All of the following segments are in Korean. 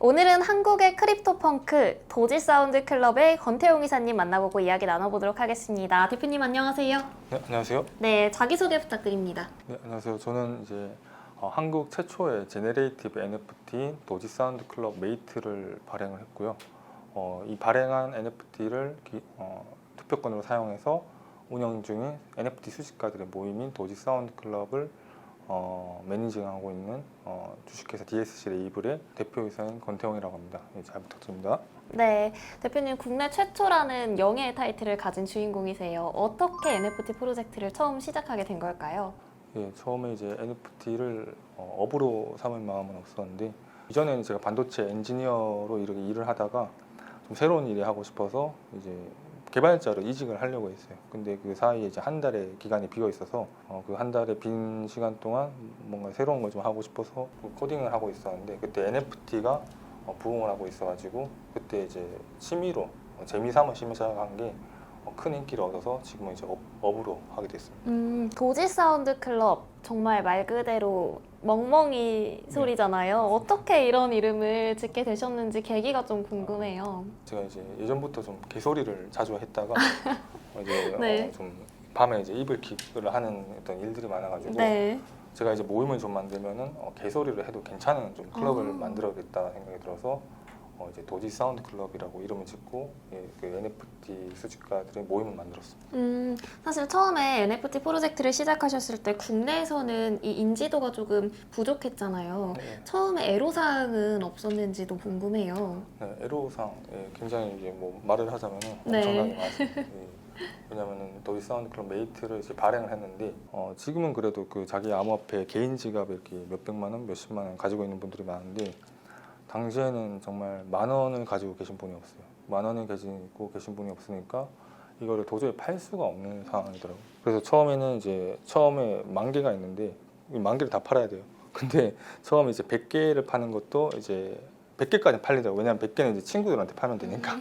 오늘은 한국의 크립토 펑크 도지 사운드 클럽의 권태용 이사님 만나보고 이야기 나눠보도록 하겠습니다. 대표님 안녕하세요. 네, 안녕하세요. 네, 자기소개 부탁드립니다. 네, 안녕하세요. 저는 이제 한국 최초의 제네레이티브 NFT 도지 사운드 클럽 메이트를 발행을 했고요. 이 발행한 NFT를 투표권으로 사용해서 운영 중인 NFT 수집가들의 모임인 도지 사운드 클럽을 매니징하고 있는 주식회사 DSC 레이블의 대표이사인 권태용이라고 합니다. 네, 잘 부탁드립니다. 네, 대표님 국내 최초라는 영예의 타이틀을 가진 주인공이세요. 어떻게 NFT 프로젝트를 처음 시작하게 된 걸까요? 예, 처음에 이제 NFT를 업으로 삼을 마음은 없었는데 이전에는 제가 반도체 엔지니어로 이렇게 일을 하다가 좀 새로운 일을 하고 싶어서 이제 개발자로 이직을 하려고 했어요. 근데 그 사이에 이제 한 달의 기간이 비어 있어서 그 한 달의 빈 시간 동안 뭔가 새로운 걸 좀 하고 싶어서 코딩을 하고 있었는데 그때 NFT가 부흥을 하고 있어가지고 그때 이제 취미로 재미삼아 시작한 게 큰 인기를 얻어서 지금은 이제 업으로 하게 됐습니다. 도지 사운드 클럽 정말 말 그대로 멍멍이 소리잖아요. 어떻게 이런 이름을 짓게 되셨는지 계기가 좀 궁금해요. 제가 이제 예전부터 좀 개소리를 자주 했다가 이제 네. 좀 밤에 이제 이불킥을 하는 어떤 일들이 많아가지고 네. 제가 이제 모임을 좀 만들면은 개소리를 해도 괜찮은 좀 클럽을 아. 만들어야겠다 생각이 들어서 이제 도지 사운드 클럽이라고 이름을 짓고 그 NFT 수집가들의 모임을 만들었습니다. 사실 처음에 NFT 프로젝트를 시작하셨을 때 국내에서는 이 인지도가 조금 부족했잖아요. 네. 처음에 애로사항은 없었는지도 궁금해요. 네, 애로사항 굉장히 이제 뭐 말을 하자면은 네. 엄청나게 많습니다. 왜냐면은 도지 사운드 클럽 메이트를 이제 발행을 했는데 지금은 그래도 그 자기 암호화폐 개인 지갑 이렇게 몇백만 원, 몇십만 원 가지고 있는 분들이 많은데 당시에는 정말 10,000원을 가지고 계신 분이 없어요. 10,000원을 가지고 계신 분이 없으니까 이거를 도저히 팔 수가 없는 상황이더라고요. 그래서 처음에 10,000개가 있는데 이 10,000개를 다 팔아야 돼요. 근데 처음에 이제 100개를 파는 것도 이제 100개까지 팔리더라고요. 왜냐면 100개는 이제 친구들한테 팔면 되니까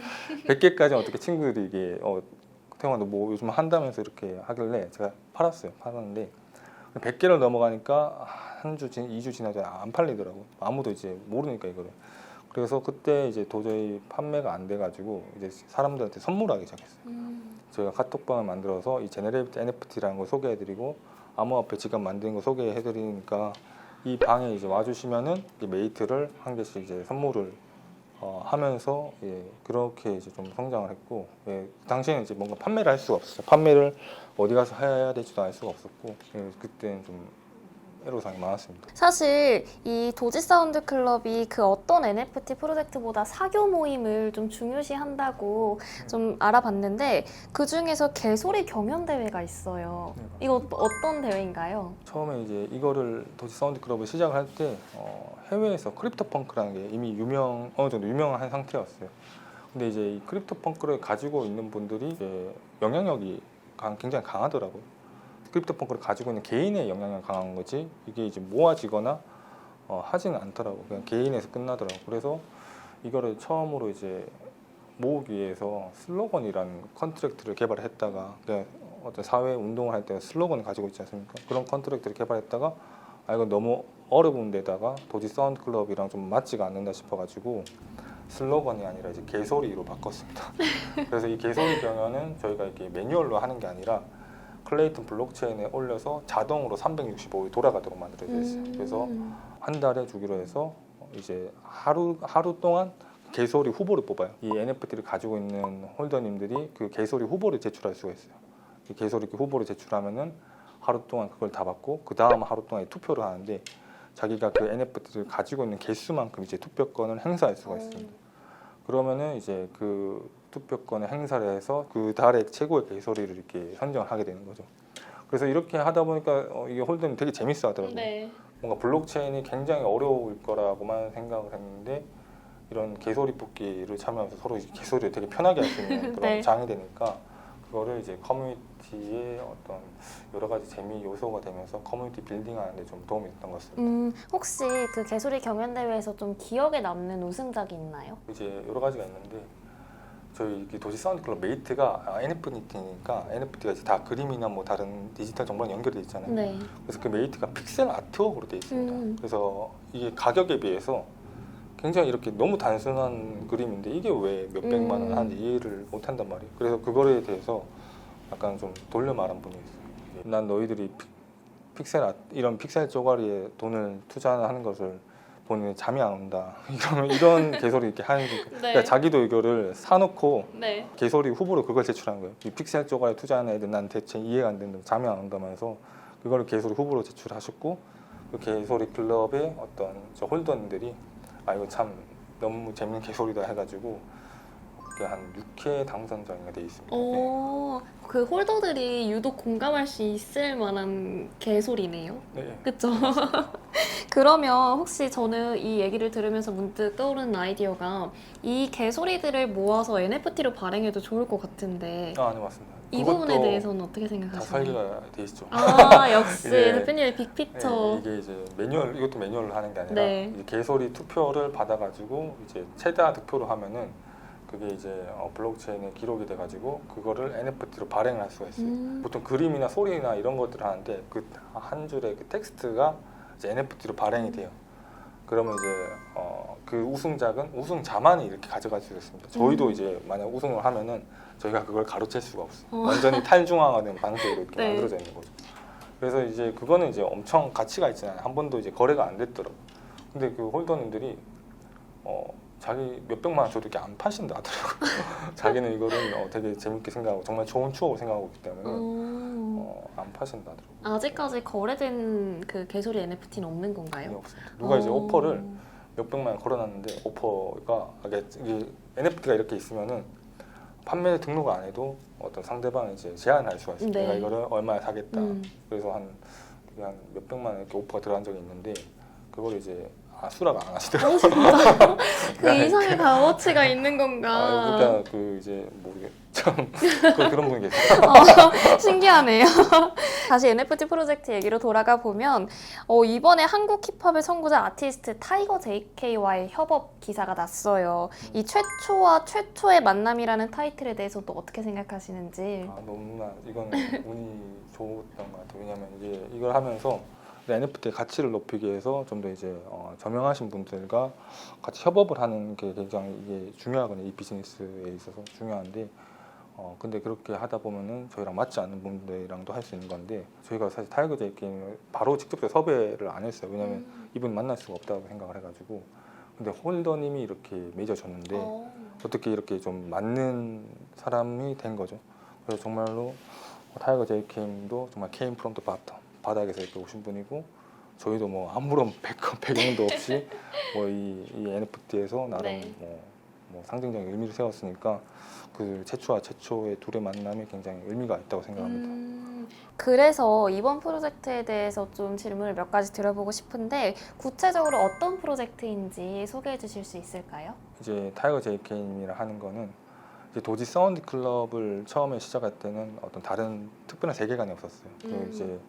100개까지 어떻게 친구들이 이게 태영아 너 뭐 요즘 한다면서 이렇게 하길래 제가 팔았는데 100개를 넘어가니까 한 주, 2주 지나도 안 팔리더라고. 아무도 이제 모르니까 이거를. 그래서 그때 이제 도저히 판매가 안 돼가지고 이제 사람들한테 선물하기 시작했어요. 저희가 카톡방을 만들어서 이 제네레이티브 NFT라는 걸 소개해드리고 암호화폐 지갑 만드는 거 소개해드리니까 이 방에 이제 와주시면은 이 메이트를 한 개씩 이제 선물을 하면서 그렇게 이제 좀 성장을 했고 그 당시에는 이제 뭔가 판매를 할 수가 없었어요. 판매를 어디 가서 해야 될지도 알 수가 없었고 그때는 좀 애로사항이 많았습니다. 사실 이 도지 사운드 클럽이 그 어떤 NFT 프로젝트보다 사교 모임을 좀 중요시한다고 좀 알아봤는데 그 중에서 개소리 경연 대회가 있어요. 네, 이거 어떤 대회인가요? 처음에 이제 이거를 도지 사운드 클럽을 시작을 할 때 해외에서 크립토 펑크라는 게 이미 어느 정도 유명한 상태였어요. 근데 이제 이 크립토 펑크를 가지고 있는 분들이 이제 영향력이 굉장히 강하더라고요. 크립토 펑크를 가지고 있는 개인의 영향력이 강한 거지 이게 이제 모아지거나 하지는 않더라고. 그냥 개인에서 끝나더라고. 그래서 이거를 처음으로 이제 모으기 위해서 슬로건이라는 컨트랙트를 개발을 했다가 어떤 사회 운동을 할 때 슬로건을 가지고 있지 않습니까? 그런 컨트랙트를 개발했다가 이거 너무 어려운 데다가 도지 사운드 클럽이랑 좀 맞지가 않는다 싶어가지고 슬로건이 아니라 이제 개소리로 바꿨습니다. 그래서 이 개소리 경연은 저희가 이렇게 매뉴얼로 하는 게 아니라 클레이튼 블록체인에 올려서 자동으로 365일 돌아가도록 만들어져 있어요. 그래서 한 달에 주기로 해서 이제 하루 동안 개소리 후보를 뽑아요. 이 NFT를 가지고 있는 홀더님들이 그 개소리 후보를 제출할 수가 있어요. 이 개소리 후보를 제출하면은 하루 동안 그걸 다 받고 그 다음 하루 동안 투표를 하는데 자기가 그 NFT를 가지고 있는 개수만큼 이제 투표권을 행사할 수가 있습니다. 그러면은 이제 그 투표권을 행사를 해서 그 달의 최고의 개소리를 이렇게 선정을 하게 되는 거죠. 그래서 이렇게 하다 보니까 이게 홀더님 되게 재밌어 하더라고요. 네. 뭔가 블록체인이 굉장히 어려울 거라고만 생각을 했는데 이런 개소리 뽑기를 참여하면서 서로 개소리를 되게 편하게 할 수 있는 그런 네. 장이 되니까 그거를 이제 커뮤니티의 어떤 여러 가지 재미 요소가 되면서 커뮤니티 빌딩하는 데 좀 도움이 됐던 것 같습니다. 혹시 그 개소리 경연 대회에서 좀 기억에 남는 우승작이 있나요? 이제 여러 가지가 있는데 저희 도시 사운드 클럽 메이트가 NFT니까 NFT가 이제 다 그림이나 뭐 다른 디지털 정보랑 연결돼 있잖아요. 네. 그래서 그 메이트가 픽셀 아트웍으로 돼 있습니다. 그래서 이게 가격에 비해서 굉장히 이렇게 너무 단순한 그림인데 이게 왜 몇백만 원 하는지 이해를 못 한단 말이에요. 그래서 그거에 대해서 약간 좀 돌려 말한 분이 있어요. 난 너희들이 픽셀 아트, 이런 픽셀 쪼가리에 돈을 투자하는 것을 보니 잠이 안 온다. 이런 개소리 이렇게 하는 거니까 그러니까 자기도 이거를 사놓고 네. 개소리 후보로 그걸 제출한 거예요. 이 픽셀 쪼가리에 투자하는 애들 난 대체 이해가 안 된다. 잠이 안 온다면서 그거를 개소리 후보로 제출하셨고 그 개소리 클럽의 어떤 저 홀더님들이 아 이거 참 너무 재밌는 개소리다 해가지고 그게 한 6회 당선자가 돼 있습니다. 네. 그 홀더들이 유독 공감할 수 있을 만한 개소리네요. 네. 그쵸? 그러면 혹시 저는 이 얘기를 들으면서 문득 떠오르는 아이디어가 이 개소리들을 모아서 NFT로 발행해도 좋을 것 같은데 아, 네 맞습니다. 이 부분에 그것도 대해서는 어떻게 다 생각하시나요? 설계가 돼 있죠. 아 역시 네. 대표님의 빅피처. 이게 이제 매뉴얼 이것도 매뉴얼로 하는 게 아니라 네. 이제 개소리 투표를 받아가지고 이제 최다 득표로 하면은 그게 이제 블록체인에 기록이 돼가지고 그거를 NFT로 발행을 할 수가 있어요. 보통 그림이나 소리나 이런 것들을 하는데 그 한 줄의 그 텍스트가 이제 NFT로 발행이 돼요. 그러면 이제 그 우승작은 우승자만이 이렇게 가져갈 수 있습니다. 저희도 이제 만약 우승을 하면은 저희가 그걸 가로챌 수가 없어요. 완전히 탈중앙화된 방식으로 이렇게 네. 만들어져 있는 거죠. 그래서 이제 그거는 이제 엄청 가치가 있잖아요. 한 번도 이제 거래가 안 됐더라고. 근데 그 홀더님들이 자기 몇백만 원 줘도 이렇게 안 파신다 하더라고요. 자기는 이거를 되게 재밌게 생각하고 정말 좋은 추억을 생각하고 있기 때문에 안 파신다 하더라고요. 아직까지 거래된 그 개소리 NFT는 없는 건가요? 아니, 없습니다. 누가 이제 오퍼를 몇백만 원 걸어놨는데 오퍼가 이게 NFT가 이렇게 있으면은 판매 등록을 안 해도 어떤 상대방이 이제 제안할 수가 있어요. 네. 내가 이거를 얼마에 사겠다. 그래서 한 몇백만 원 이렇게 오퍼가 들어간 적이 있는데 그걸 이제 수락을 안 하시더라고요. 진짜요? 그 이상의 값어치가 있는 건가? 그러니까 그 이제 참 그런 분이 계세요. 신기하네요. 다시 NFT 프로젝트 얘기로 돌아가 보면 이번에 한국 힙합의 선구자 아티스트 타이거 JK와의 협업 기사가 났어요. 이 최초와 최초의 만남이라는 타이틀에 대해서도 어떻게 생각하시는지. 너무나 이건 운이 좋았던 것 같아요. 왜냐하면 이제 이걸 하면서 NFT의 가치를 높이기 위해서 좀 더 이제 저명하신 분들과 같이 협업을 하는 게 굉장히 이게 중요하거든요. 이 비즈니스에 있어서 중요한데 근데 그렇게 하다 보면은 저희랑 맞지 않는 분들이랑도 할 수 있는 건데 저희가 사실 타이거 JK는 바로 직접적으로 섭외를 안 했어요. 왜냐하면 이분 만날 수가 없다고 생각을 해가지고 근데 홀더님이 이렇게 맺어줬는데 어떻게 이렇게 좀 맞는 사람이 된 거죠. 그래서 정말로 타이거 JK님도 정말 came from the bottom 바닥에서 이렇게 오신 분이고 저희도 뭐 아무런 배경도 없이 뭐 이 NFT에서 나름 네. 뭐 상징적인 의미를 세웠으니까 그 최초와 최초의 둘의 만남이 굉장히 의미가 있다고 생각합니다. 그래서 이번 프로젝트에 대해서 좀 질문을 몇 가지 드려보고 싶은데 구체적으로 어떤 프로젝트인지 소개해 주실 수 있을까요? 이제 타이거 JK님이라 하는 거는 이제 도지 사운드 클럽을 처음에 시작할 때는 어떤 다른 특별한 세계관이 없었어요. 그 이제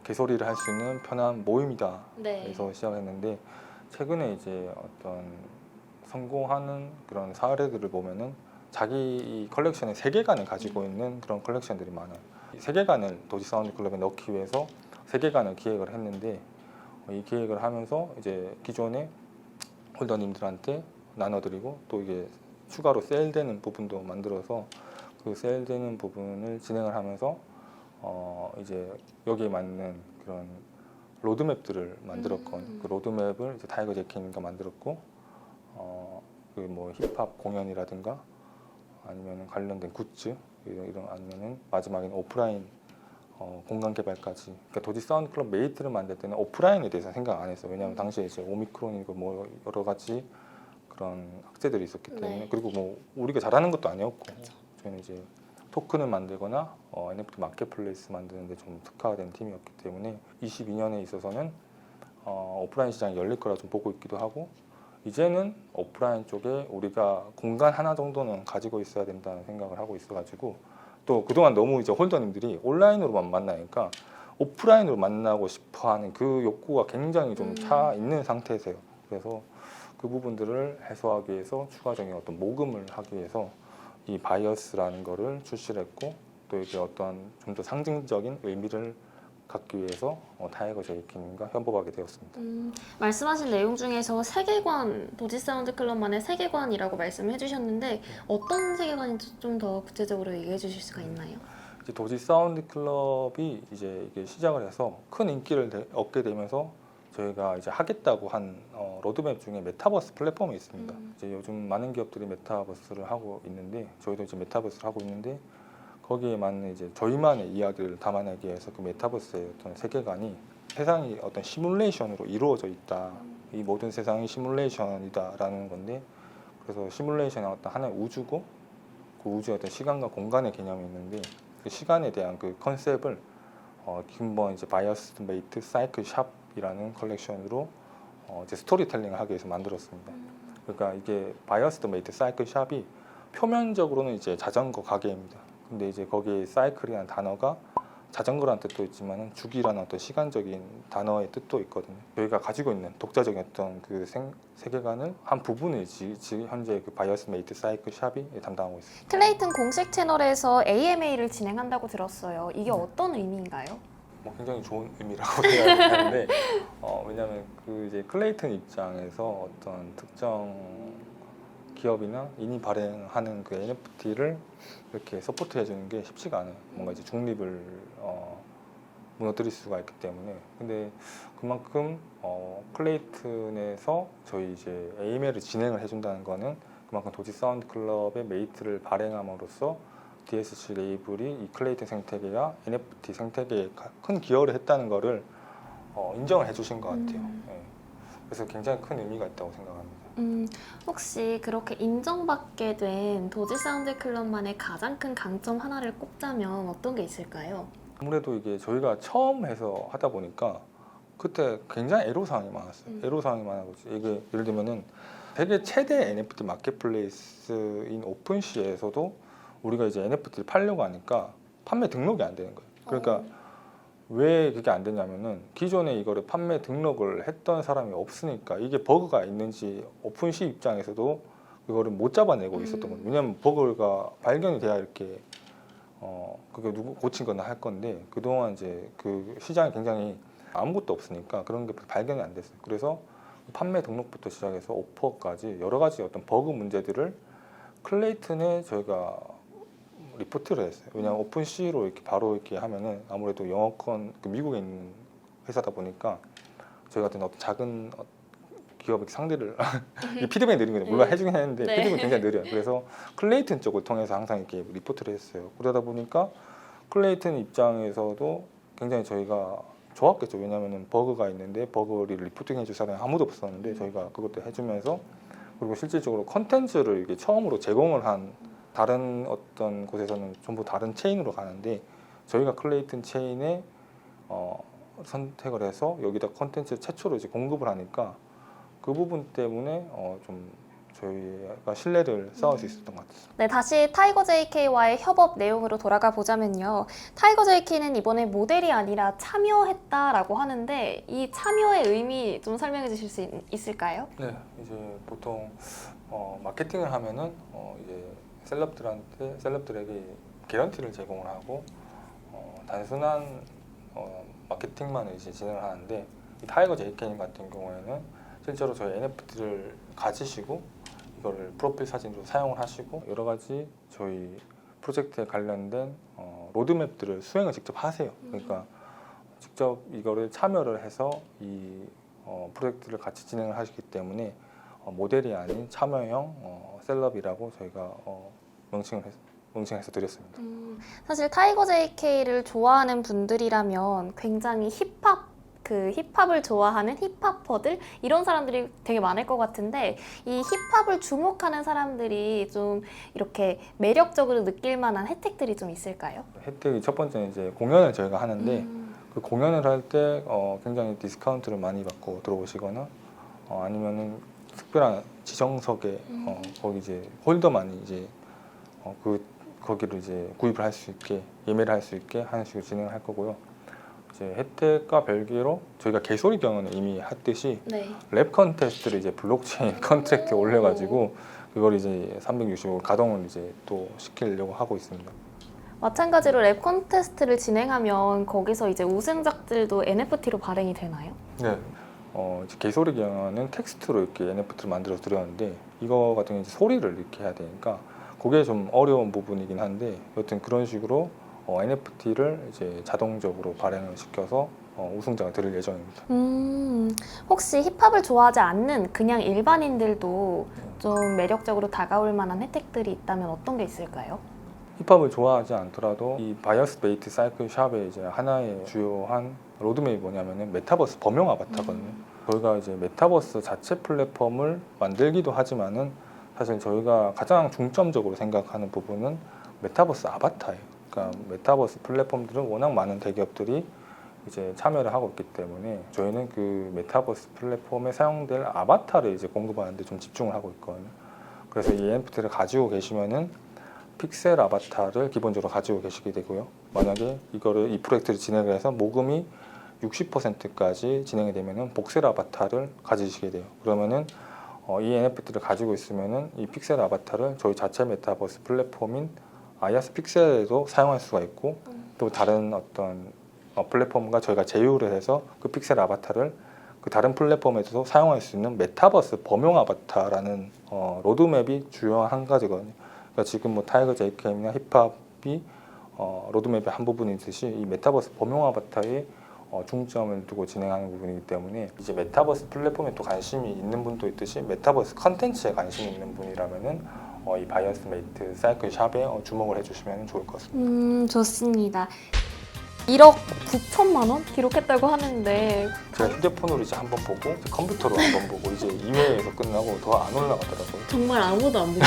개소리를 할 수 있는 편한 모임이다. 네. 그래서 시작했는데 최근에 이제 어떤 성공하는 그런 사례들을 보면은 자기 컬렉션의 세계관을 가지고 있는 그런 컬렉션들이 많아요. 이 세계관을 도지 사운드 클럽에 넣기 위해서 세계관을 기획을 했는데 이 기획을 하면서 이제 기존의 홀더님들한테 나눠드리고 또 이게 추가로 세일되는 부분도 만들어서 그 세일되는 부분을 진행을 하면서 이제 여기에 맞는 그런 로드맵들을 만들었건 그 로드맵을 이제 타이거 JK님과 만들었고 그 뭐 힙합 공연이라든가 아니면 관련된 굿즈 이런 아니면은 마지막에는 오프라인 공간 개발까지. 그러니까 도지 사운드 클럽 메이트를 만들 때는 오프라인에 대해서 생각 안 했어요. 왜냐하면 당시에 이제 오미크론이고 뭐 여러 가지 그런 악재들이 있었기 때문에 네. 그리고 뭐 우리가 잘하는 것도 아니었고 저희는 이제 토큰을 만들거나 NFT 마켓플레이스 만드는데 좀 특화된 팀이었기 때문에 22년에 있어서는 오프라인 시장이 열릴 거라 좀 보고 있기도 하고 이제는 오프라인 쪽에 우리가 공간 하나 정도는 가지고 있어야 된다는 생각을 하고 있어가지고 또 그동안 너무 이제 홀더님들이 온라인으로만 만나니까 오프라인으로 만나고 싶어하는 그 욕구가 굉장히 좀 차 있는 상태세요. 그래서 그 부분들을 해소하기 위해서 추가적인 어떤 모금을 하기 위해서 이 바이어스라는 거를 출시를 했고 또 이게 어떤 좀 더 상징적인 의미를 갖기 위해서 타이거 JK님과 협업하게 되었습니다. 말씀하신 내용 중에서 세계관, 도지 사운드 클럽만의 세계관이라고 말씀을 해주셨는데 어떤 세계관인지 좀 더 구체적으로 얘기해 주실 수가 있나요? 이제 도지 사운드 클럽이 이제 이게 시작을 해서 큰 인기를 얻게 되면서 저희가 이제 하겠다고 한 로드맵 중에 메타버스 플랫폼이 있습니다. 이제 요즘 많은 기업들이 메타버스를 하고 있는데 저희도 이제 메타버스를 하고 있는데 거기에 맞는 이제 저희만의 이야기를 담아내기 위해서 그 메타버스의 어떤 세계관이 세상이 어떤 시뮬레이션으로 이루어져 있다. 이 모든 세상이 시뮬레이션이다라는 건데 그래서 시뮬레이션은 어떤 하나의 우주고 그 우주의 어떤 시간과 공간의 개념이 있는데 그 시간에 대한 그 컨셉을 근본 이제 바이어스 메이트 사이클 샵이라는 컬렉션으로 이제 스토리텔링을 하기 위해서 만들었습니다. 그러니까 이게 바이어스 메이트 사이클 샵이 표면적으로는 이제 자전거 가게입니다. 근데 이제 거기에 사이클이라는 단어가 자전거라는 뜻도 있지만 주기라는 어떤 시간적인 단어의 뜻도 있거든요. 저희가 가지고 있는 독자적인 어떤 그 세계관을 한 부분을 지금 현재 그 바이어스 메이트 사이클 샵이 담당하고 있습니다. 클레이튼 공식 채널에서 AMA를 진행한다고 들었어요. 이게 어떤 의미인가요? 굉장히 좋은 의미라고 생각하는데 왜냐하면 그 이제 클레이튼 입장에서 어떤 특정 기업이나 인이 발행하는 그 NFT를 이렇게 서포트해 주는 게 쉽지가 않아요. 뭔가 이제 중립을 무너뜨릴 수가 있기 때문에. 근데 그만큼 클레이튼에서 저희 이제 AMA를 진행을 해준다는 거는 그만큼 도지 사운드 클럽의 메이트를 발행함으로써 DSC 레이블이 이 클레이튼 생태계와 NFT 생태계에 큰 기여를 했다는 거를 인정을 해주신 것 같아요. 네. 그래서 굉장히 큰 의미가 있다고 생각합니다. 혹시 그렇게 인정받게 된 도지 사운드 클럽만의 가장 큰 강점 하나를 꼽자면 어떤 게 있을까요? 아무래도 이게 저희가 처음 해서 하다 보니까 그때 굉장히 애로사항이 많았어요. 애로사항이 많아서 이게 예를 들면은 세계 최대 NFT 마켓플레이스인 오픈시에서도 우리가 이제 NFT를 팔려고 하니까 판매 등록이 안 되는 거예요. 그러니까 왜 그게 안 되냐면은 기존에 이거를 판매 등록을 했던 사람이 없으니까 이게 버그가 있는지 오픈시 입장에서도 이거를 못 잡아내고 있었던 거예요. 왜냐하면 버그가 발견이 돼야 이렇게 그게 누구 고친 거나 할 건데 그동안 이제 그 시장이 굉장히 아무것도 없으니까 그런 게 발견이 안 됐어요. 그래서 판매 등록부터 시작해서 오퍼까지 여러 가지 어떤 버그 문제들을 클레이튼에 저희가 리포트를 했어요. 왜냐하면 오픈C로 이렇게 바로 이렇게 하면은 아무래도 영어권 그 미국에 있는 회사다 보니까 저희 같은 어떤 작은 기업의 상대를 이 피드백이 느린 거죠. 물론 해주긴 했는데 네. 피드백이 굉장히 느려요. 그래서 클레이튼 쪽을 통해서 항상 이렇게 리포트를 했어요. 그러다 보니까 클레이튼 입장에서도 굉장히 저희가 좋았겠죠. 왜냐하면 버그가 있는데 버그를 리포팅 해줄 사람이 아무도 없었는데 저희가 그것도 해주면서 그리고 실질적으로 컨텐츠를 이게 처음으로 제공을 한 다른 어떤 곳에서는 전부 다른 체인으로 가는데 저희가 클레이튼 체인에 선택을 해서 여기다 컨텐츠 최초로 이제 공급을 하니까 그 부분 때문에 좀 저희가 신뢰를 쌓을 수 있었던 것 같습니다. 네, 다시 타이거 JK와의 협업 내용으로 돌아가 보자면요. 타이거 JK는 이번에 모델이 아니라 참여했다라고 하는데 이 참여의 의미 좀 설명해 주실 수 있을까요? 네, 이제 보통 마케팅을 하면은 이제 셀럽들에게 개런티를 제공을 하고 단순한 마케팅만 이제 진행을 하는데 이 타이거 JK님 같은 경우에는 실제로 저희 NFT를 가지시고 이거를 프로필 사진으로 사용을 하시고 여러 가지 저희 프로젝트에 관련된 로드맵들을 수행을 직접 하세요. 그러니까 직접 이거를 참여를 해서 이 프로젝트를 같이 진행을 하시기 때문에 모델이 아닌 참여형 셀럽이라고 저희가 명칭해서 드렸습니다. 사실 타이거 JK를 좋아하는 분들이라면 굉장히 힙합을 좋아하는 힙합퍼들 이런 사람들이 되게 많을 것 같은데 이 힙합을 주목하는 사람들이 좀 이렇게 매력적으로 느낄 만한 혜택들이 좀 있을까요? 혜택이 첫 번째는 이제 공연을 저희가 하는데 그 공연을 할 때 굉장히 디스카운트를 많이 받고 들어오시거나 아니면은 특별한 지정석에 거기 이제 홀더만이 이제 거기를 이제 구입을 할 수 있게 예매를 할 수 있게 하는 식으로 진행을 할 거고요. 이제 혜택과 별개로 저희가 개소리 경연을 이미 했듯이 네. 랩 컨테스트를 이제 블록체인 컨트랙트에 올려가지고 그걸 이제 365 가동을 이제 또 시키려고 하고 있습니다. 마찬가지로 랩 콘테스트를 진행하면 거기서 이제 우승작들도 NFT로 발행이 되나요? 네. 이제 개소리 경우는 텍스트로 이렇게 NFT를 만들어 드렸는데 이거 같은 경우는 이제 소리를 이렇게 해야 되니까 그게 좀 어려운 부분이긴 한데 여튼 그런 식으로 NFT를 이제 자동적으로 발행을 시켜서 우승자가 드릴 예정입니다. 혹시 힙합을 좋아하지 않는 그냥 일반인들도 좀 매력적으로 다가올 만한 혜택들이 있다면 어떤 게 있을까요? 힙합을 좋아하지 않더라도 이 바이어스 베이트 사이클 샵의 이제 하나의 주요한 로드맵이 뭐냐면은 메타버스 범용 아바타거든요. 저희가 이제 메타버스 자체 플랫폼을 만들기도 하지만은 사실 저희가 가장 중점적으로 생각하는 부분은 메타버스 아바타예요. 그러니까 메타버스 플랫폼들은 워낙 많은 대기업들이 이제 참여를 하고 있기 때문에 저희는 그 메타버스 플랫폼에 사용될 아바타를 이제 공급하는 데 좀 집중을 하고 있거든요. 그래서 이 NFT를 가지고 계시면은 픽셀 아바타를 기본적으로 가지고 계시게 되고요. 만약에 이 프로젝트를 진행을 해서 모금이 60%까지 진행이 되면은 복셀 아바타를 가지시게 돼요. 그러면은 이 NFT를 가지고 있으면은 이 픽셀 아바타를 저희 자체 메타버스 플랫폼인 아이아스 픽셀에도 사용할 수가 있고 또 다른 어떤 플랫폼과 저희가 제휴를 해서 그 픽셀 아바타를 그 다른 플랫폼에서도 사용할 수 있는 메타버스 범용 아바타라는 로드맵이 주요한 한 가지거든요. 그러니까 지금 뭐 타이거 JKM이나 힙합이 로드맵의 한 부분이듯이 이 메타버스 범용 아바타에 중점을 두고 진행하는 부분이기 때문에 이제 메타버스 플랫폼에 또 관심이 있는 분도 있듯이 메타버스 컨텐츠에 관심이 있는 분이라면은 이 바이어스 메이트 사이클 샵에 주목을 해주시면 좋을 것 같습니다. 좋습니다. 1억 9천만 원 기록했다고 하는데 제가 휴대폰으로 이제 한번 보고 이제 컴퓨터로 한번 보고 이제 2회에서 끝나고 더 안 올라가더라고요. 정말 아무도 안 보고